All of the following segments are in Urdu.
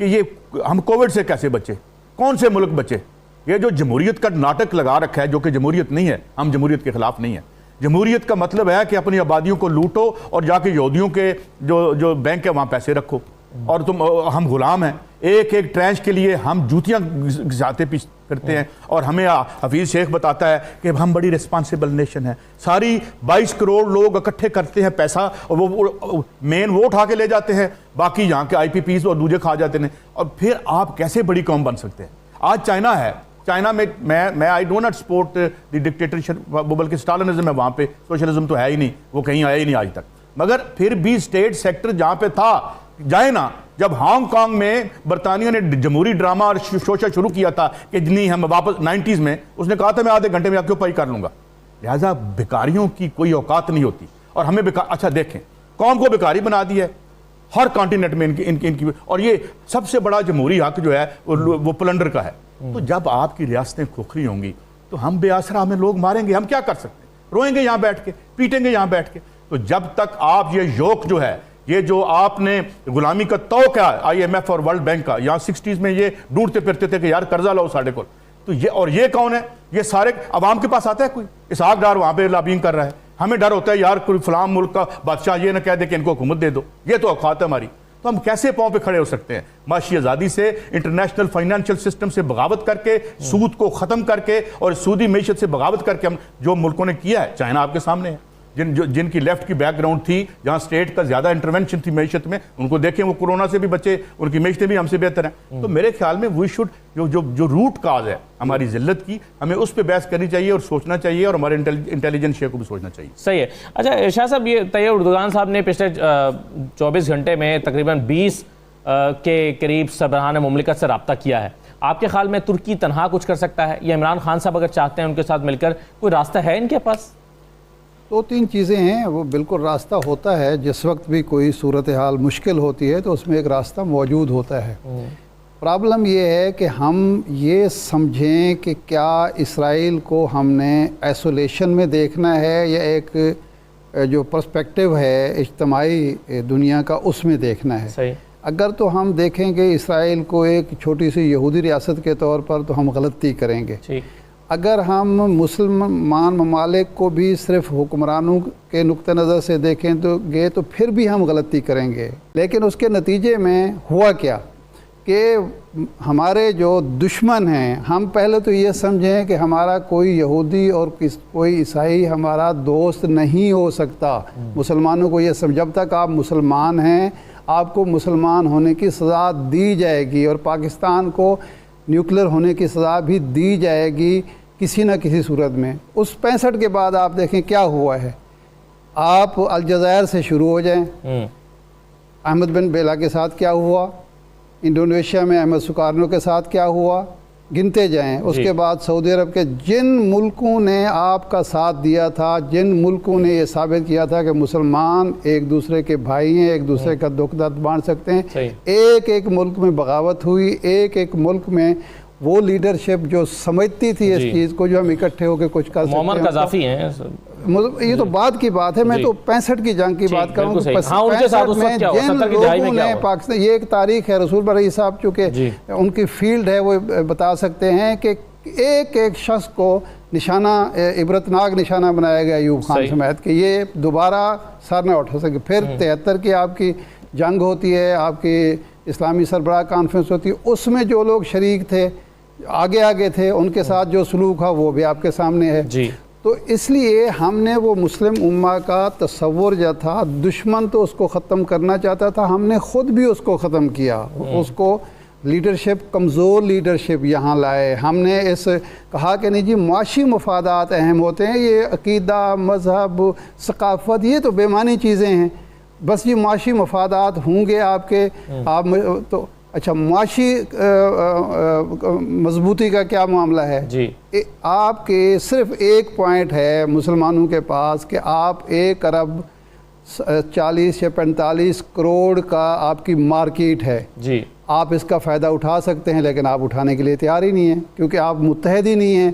کہ یہ ہم کووڈ سے کیسے بچے, کون سے ملک بچے. یہ جو جمہوریت کا ناٹک لگا رکھا ہے, جو کہ جمہوریت نہیں ہے, ہم جمہوریت کے خلاف نہیں ہیں. جمہوریت کا مطلب ہے کہ اپنی آبادیوں کو لوٹو اور جا کے یہودیوں کے جو بینک ہے وہاں پیسے رکھو, اور ہم غلام ہیں. ایک ایک ٹرینچ کے لیے ہم جوتیاں گھساتے کرتے ہیں, اور ہمیں حفیظ شیخ بتاتا ہے کہ ہم بڑی ریسپانسیبل نیشن ہے. ساری 22 کروڑ لوگ اکٹھے کرتے ہیں پیسہ, اور وہ مین وہ اٹھا کے لے جاتے ہیں, باقی یہاں کے IPPs اور دوسرے کھا جاتے ہیں. اور پھر آپ کیسے بڑی قوم بن سکتے ہیں؟ آج چائنا ہے, چائنا میں I do not support the dictatorship, بلکہ اسٹالنزم ہے وہاں پہ, سوشلزم تو ہے ہی نہیں, وہ کہیں آیا ہی نہیں آج تک. مگر پھر بھی اسٹیٹ سیکٹر جہاں پہ تھا, جائے نا. جب ہانگ کانگ میں برطانیہ نے جمہوری ڈرامہ اور شوشہ شروع کیا تھا کہ نہیں ہم واپس 90s میں, اس نے کہا تھا میں آدھے گھنٹے میں آپ کے اوپر ہی کر لوں گا. لہٰذا بیکاریوں کی کوئی اوقات نہیں ہوتی, اور ہمیں اچھا دیکھیں قوم کو بیکاری بنا دی ہے ہر کانٹیننٹ میں ان کی, اور یہ سب سے بڑا جمہوری حق جو ہے وہ پلنڈر کا ہے. تو جب آپ کی ریاستیں کھوکھری ہوں گی تو ہم بے آسرا, ہمیں لوگ ماریں گے, ہم کیا کر سکتے ہیں؟ روئیں گے یہاں بیٹھ کے, پیٹیں گے یہاں بیٹھ کے. تو جب تک آپ یہ یوک جو ہے, یہ جو آپ نے غلامی کا توق ہے IMF اور ورلڈ بینک کا, یہاں 60s میں یہ ڈھونڈتے پھرتے تھے کہ یار قرضہ لاؤ ساڑھے کو, تو یہ کون ہے؟ یہ سارے عوام کے پاس آتا ہے کوئی؟ اسحاق ڈار وہاں پہ لابینگ کر رہا ہے. ہمیں ڈر ہوتا ہے یار کوئی فلاں ملک کا بادشاہ یہ نہ کہہ دے کہ ان کو حکومت دے دو, یہ تو اوقات ہے ہماری. تو ہم کیسے پاؤں پہ کھڑے ہو سکتے ہیں؟ معاشی آزادی سے, انٹرنیشنل فائنینشیل سسٹم سے بغاوت کر کے, سود کو ختم کر کے, اور سودی معیشت سے بغاوت کر کے ہم جو ملکوں نے کیا ہے. چائنا آپ کے سامنے ہے, جن کی لیفٹ کی بیک گراؤنڈ تھی, جہاں اسٹیٹ کا زیادہ انٹرونشن تھی معیشت میں, ان کو دیکھیں وہ کورونا سے بھی بچے, ان کی معیشتیں بھی ہم سے بہتر ہیں. تو میرے خیال میں وی شوڈ جو روٹ کاز ہے ہماری ذلت کی, ہمیں اس پہ بحث کرنی چاہیے اور سوچنا چاہیے, اور ہمارے انٹیلیجنس شیئر کو بھی سوچنا چاہیے. صحیح ہے. اچھا شاہ صاحب, یہ طیب اردگان صاحب نے پچھلے 24 گھنٹے میں تقریباً 20 کے قریب سربراہان مملکت سے رابطہ کیا ہے. آپ کے خیال میں ترکی تنہا کچھ کر سکتا ہے, یا عمران خان صاحب اگر چاہتے ہیں ان کے ساتھ مل کر کوئی راستہ ہے ان کے پاس؟ 2-3 چیزیں ہیں, وہ بالکل راستہ ہوتا ہے. جس وقت بھی کوئی صورتحال مشکل ہوتی ہے تو اس میں ایک راستہ موجود ہوتا ہے. پرابلم یہ ہے کہ ہم یہ سمجھیں کہ کیا اسرائیل کو ہم نے ایسولیشن میں دیکھنا ہے, یا ایک جو پرسپیکٹیو ہے اجتماعی دنیا کا اس میں دیکھنا ہے. صحیح. اگر تو ہم دیکھیں گے اسرائیل کو ایک چھوٹی سی یہودی ریاست کے طور پر, تو ہم غلطی کریں گے. اگر ہم مسلمان ممالک کو بھی صرف حکمرانوں کے نقطہ نظر سے دیکھیں تو پھر بھی ہم غلطی کریں گے. لیکن اس کے نتیجے میں ہوا کیا کہ ہمارے جو دشمن ہیں, ہم پہلے تو یہ سمجھیں کہ ہمارا کوئی یہودی اور کوئی عیسائی ہمارا دوست نہیں ہو سکتا. مسلمانوں کو یہ جب تک آپ مسلمان ہیں آپ کو مسلمان ہونے کی سزا دی جائے گی, اور پاکستان کو نیوکلیر ہونے کی سزا بھی دی جائے گی کسی نہ کسی صورت میں. اس 65 کے بعد آپ دیکھیں کیا ہوا ہے. آپ الجزائر سے شروع ہو جائیں, احمد بن بیلا کے ساتھ کیا ہوا, انڈونیشیا میں احمد سکارنو کے ساتھ کیا ہوا, گنتے جائیں. اس کے بعد سعودی عرب کے جن ملکوں نے آپ کا ساتھ دیا تھا, جن ملکوں نے یہ ثابت کیا تھا کہ مسلمان ایک دوسرے کے بھائی ہیں, ایک دوسرے کا دکھ درد بانٹ سکتے ہیں, ایک ملک میں بغاوت ہوئی, ایک ملک میں وہ لیڈرشپ جو سمجھتی تھی اس چیز کو, جو ہم اکٹھے ہو کے کچھ کر سکتے ہیں. معمر قذافی ہیں, یہ تو بعد کی بات ہے. میں تو 65 کی جنگ کی بات کروں کہ 65 میں جن لوگوں نے پاکستان, یہ ایک تاریخ ہے, رسول برئی صاحب چونکہ ان کی فیلڈ ہے وہ بتا سکتے ہیں کہ ایک شخص کو نشانہ, عبرتناک نشانہ بنایا گیا ایوب خان سمیت, کہ یہ دوبارہ سر نہ اٹھا سکے. پھر 73 کی آپ کی جنگ ہوتی ہے, آپ کی اسلامی سربراہ کانفرنس ہوتی ہے, اس میں جو لوگ شریک تھے, آگے تھے, ان کے ساتھ جو سلوک تھا وہ بھی آپ کے سامنے ہے. تو اس لیے ہم نے وہ مسلم امہ کا تصور جو تھا, دشمن تو اس کو ختم کرنا چاہتا تھا, ہم نے خود بھی اس کو ختم کیا. اس کو لیڈرشپ, کمزور لیڈرشپ یہاں لائے. ہم نے کہا کہ نہیں جی معاشی مفادات اہم ہوتے ہیں, یہ عقیدہ, مذہب, ثقافت یہ تو بے معنی چیزیں ہیں. بس یہ معاشی مفادات ہوں گے آپ کے, آپ تو اچھا معاشی مضبوطی کا کیا معاملہ ہے؟ آپ کے صرف ایک پوائنٹ ہے مسلمانوں کے پاس کہ آپ 1 ارب 40 یا 45 کروڑ کا آپ کی مارکیٹ ہے. آپ اس کا فائدہ اٹھا سکتے ہیں, لیکن آپ اٹھانے کے لیے تیار ہی نہیں ہیں, کیونکہ آپ متحد ہی نہیں ہیں.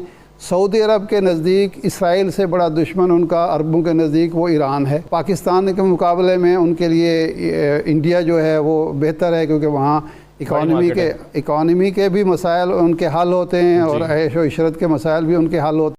سعودی عرب کے نزدیک اسرائیل سے بڑا دشمن ان کا عربوں کے نزدیک وہ ایران ہے. پاکستان کے مقابلے میں ان کے لیے انڈیا جو ہے وہ بہتر ہے, کیونکہ وہاں اکانومی کے بھی مسائل ان کے حل ہوتے ہیں اور عیش و عشرت کے مسائل بھی ان کے حل ہوتے ہیں.